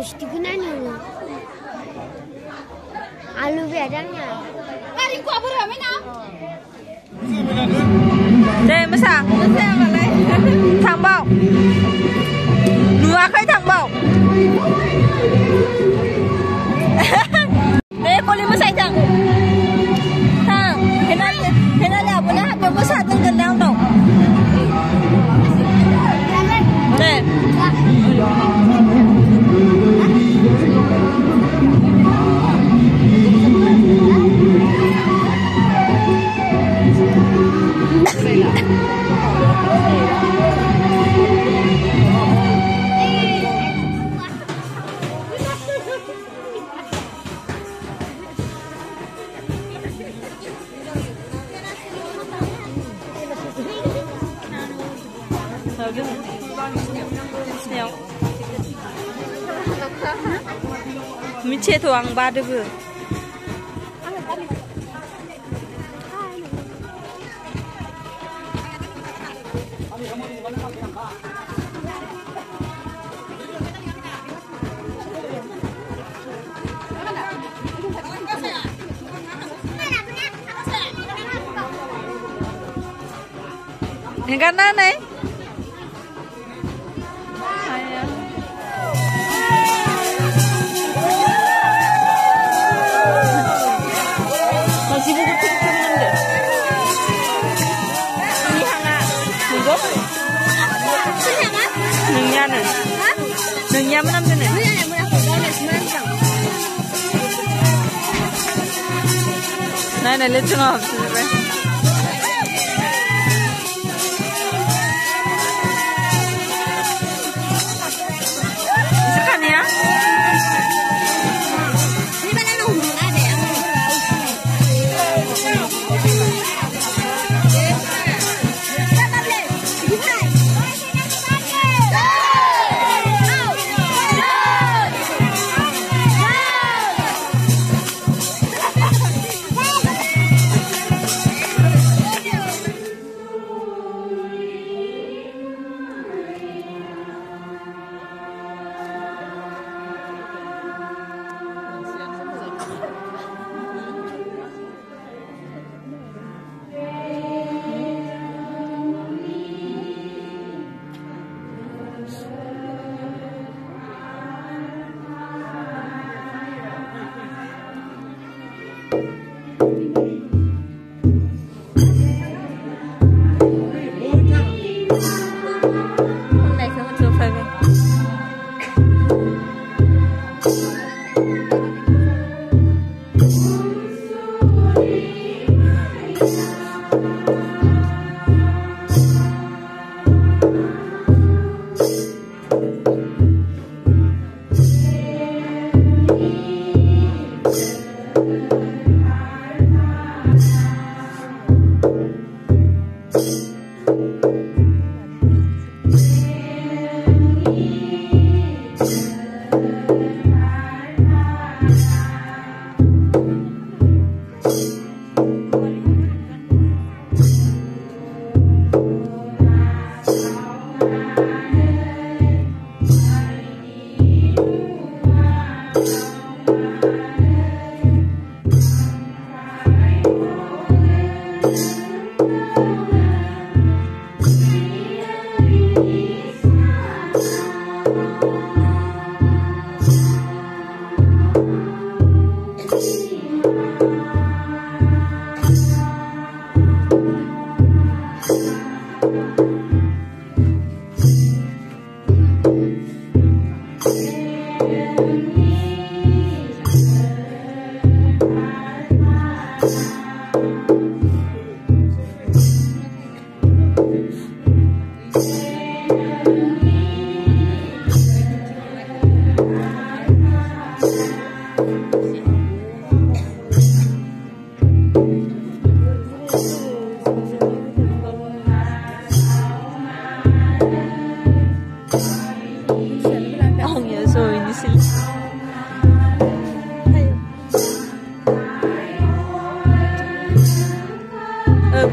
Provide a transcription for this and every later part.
Gustiku nani alu bedangnya. Hari ku apa ramai na? Đây mới sang thằng bậu nua khai thằng bậu đây cô đi mới say thằng thế nên là bữa nay hạt mới sang từng gần đang động đây 미체 도ang 바드그 Enggak nane. Masih buku tinggal deh. Ini hanga, munggo. Nengnya nih. Nengnya mana nih? Nengnya mana? Nah, lihat cuma apa?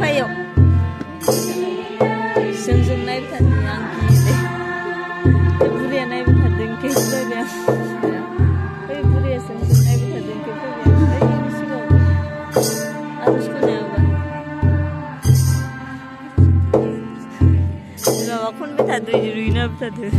Payo. Sung này thật nhang kỳ đấy. Em liền này thật đừng kêu đây nè. terus ko na ba kon beta do ruina beta do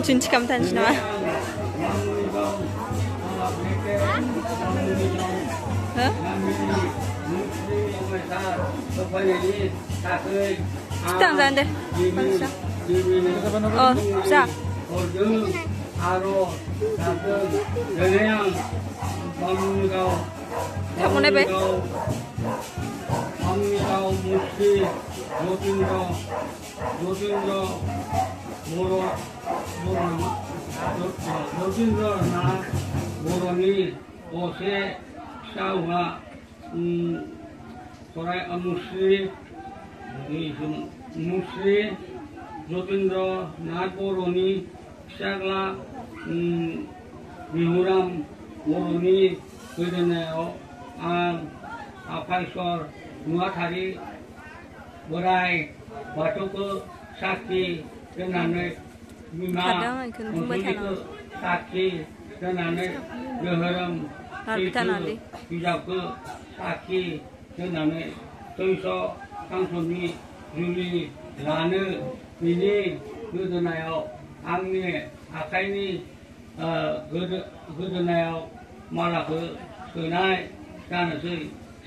Cinci kamu tanya nama. Kita jangan deh. Oh, bisa. Kamu nih be? 모로니 오세 샤우가 소라이 무스리 무스리 조빈더 나보로니 샤글라 미후람 모로니 그러네요. 아파이서 누아타리 보라이 바토크 사키 그나네 미마 온수리크 사키 그나네 여흐름 시크 비자크 사키 그나네 저기서 강손이 유리 라느 미니 그러나요. 악니 아카이니 그러나요. 말아그 그나이 가는서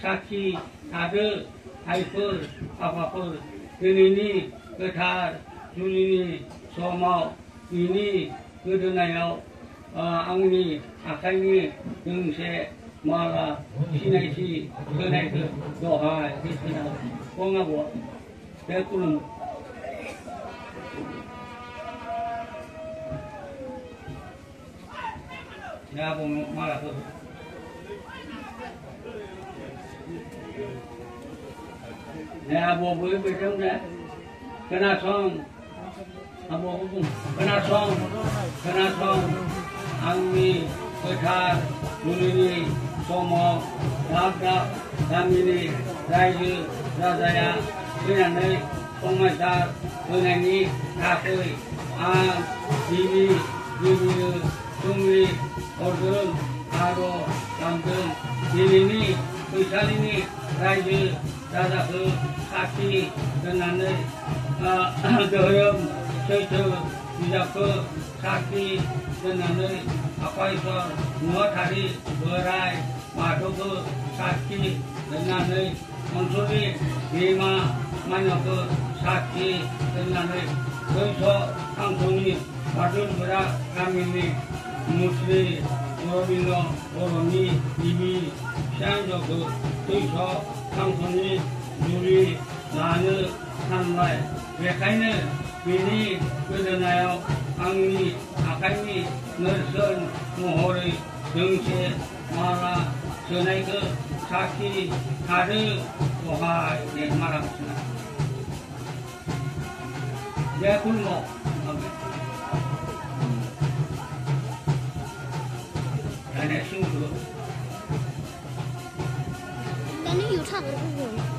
사키 다들 하이플 아파플 그니니 그다 주니니 소마 이니 그러나요. 악니 아카이니 등세 말아 시내시 그나이그 노하 이시나 공하고 대꾸는 내가 보면 말아서 내가 보고 있는데 그나성 아뭐 그나성 악미 그타 누리니 소모 나다 남이니 라이즈 라자야 그냥의 송마사 은행이 다스의 비비 비비 중리 어른 아로 남등 비리니 의살이니 라이즈 라자그 사키 그나의 더염 최초 유자크 사키 그나의 아파이서 누아타리 버라이 마토크 사키 그나의 온소리 비마 마녀크 사키 그나의 거기서 हांसोनि बाथौफोरा गामिनि मुस्रि रबिन्द्र बर'नि गिबि फिसा हिन्जावखौ थैस' हांसोनि जुलि लानो सानबाय बेखायनो बिनि गोदोनायाव आंनि आखाइनि नेरसोन महरै दोंसे माला सोनायखौ साखि थादो बहाय दे माला सोना दे खुलुमो दानिया सिंखौ दानि有唱的不会。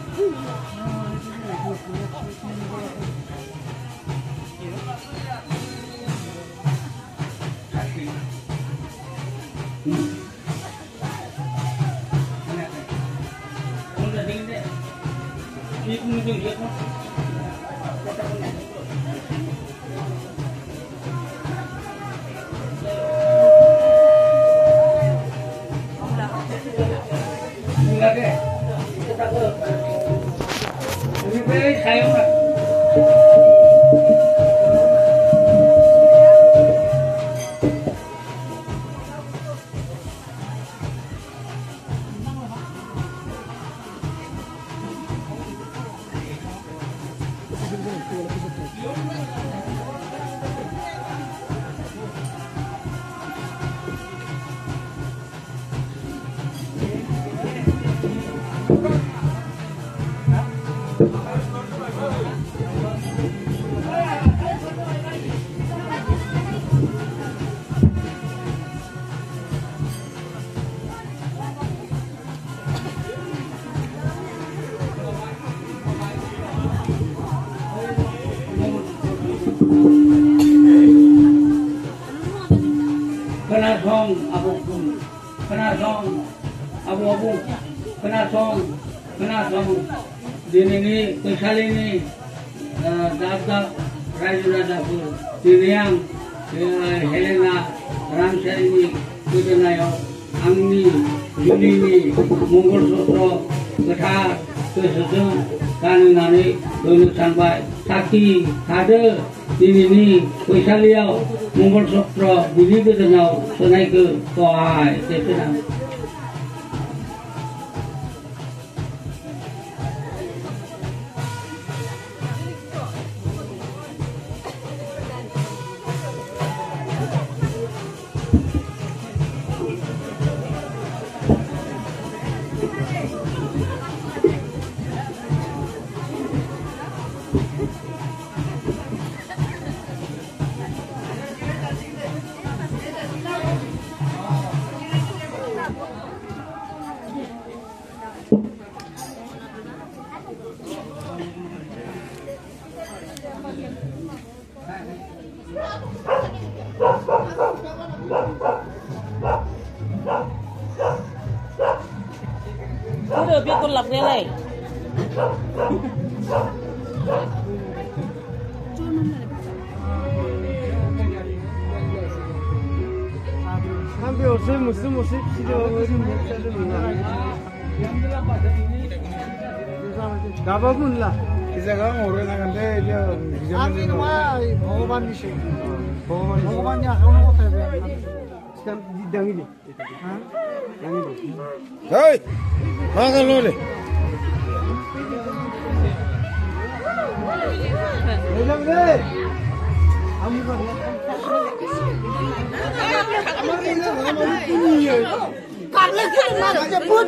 Kenasong abukun, kenasong abu-abu, kenasong dinini kesalini daftar Raja-Raja Diniang Helena Ramsharini Kudenayo Angni Julini Mongol Sotro Ketar Keseseng Kanunani Donut Sampai Saki Kade Dinini Kesaliau Mongol Sotro Dini Kudenau Senai ke Toai Ketenang Udah biar kon lap relay. Hampir musim Gaba pun lah. Kita kan orang nak kande dia. Kami tu mah Bhagavan ni sih. Bhagavan ni aku nak kata. Sekarang dangi ni. Dangi ni. Hey, mana lo ni? Macam ni. Amu kan. Kamu ni mana? Kamu ni mana? Macam pun.